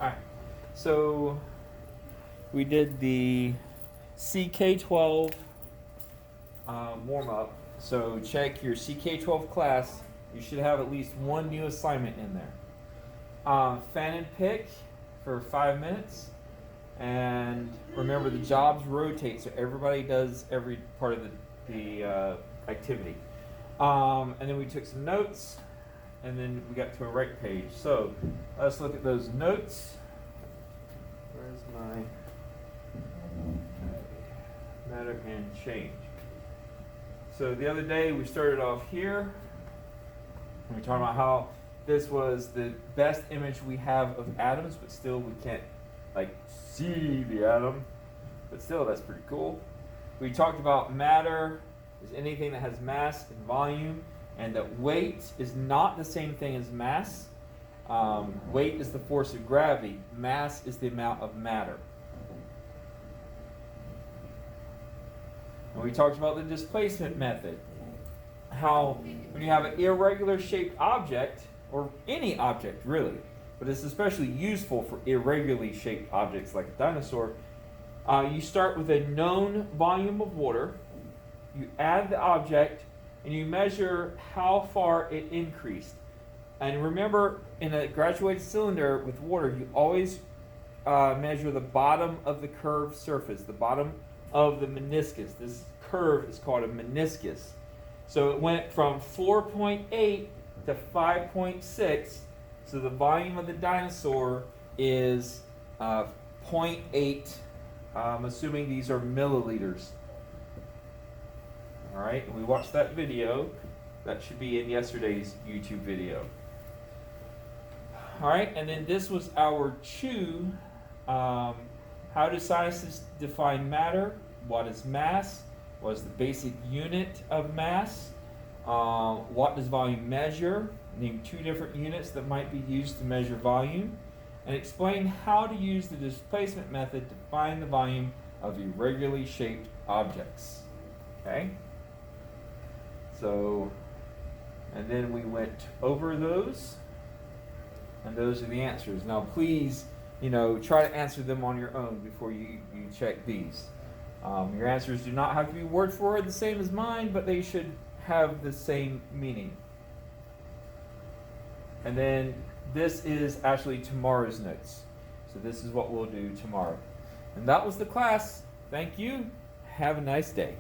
Alright, so we did the CK12 warm-up. So check your CK12 class. You should have at least one new assignment in there. Fan and pick for 5 minutes. And remember, the jobs rotate, so everybody does every part of the activity. And then we took some notes, and then we got to a right page. So let's look at those notes. Where's my matter and change? So the other day we started off here. And we talked about how this was the best image we have of atoms, but still we can't like see the atom. But still, that's pretty cool. We talked about matter is anything that has mass and volume, and that weight is not the same thing as mass. Weight is the force of gravity. Mass is the amount of matter. And we talked about the displacement method. How when you have an irregular shaped object, or any object really, but it's especially useful for irregularly shaped objects like a dinosaur, you start with a known volume of water, you add the object, and you measure how far it increased. And remember, in a graduated cylinder with water, you always measure the bottom of the curved surface, the bottom of the meniscus. This curve is called a meniscus. So it went from 4.8 to 5.6. So the volume of the dinosaur is 0.8. I'm assuming these are milliliters. All right, and we watched that video. That should be in yesterday's YouTube video. All right, and then this was our chew. How do scientists define matter? What is mass? What is the basic unit of mass? What does volume measure? Name 2 different units that might be used to measure volume. And explain how to use the displacement method to find the volume of irregularly shaped objects. Okay? So, and then we went over those. And those are the answers. Now please, try to answer them on your own before you check these. Your answers do not have to be word for word the same as mine, but they should have the same meaning. And then this is actually tomorrow's notes. So this is what we'll do tomorrow. And that was the class. Thank you. Have a nice day.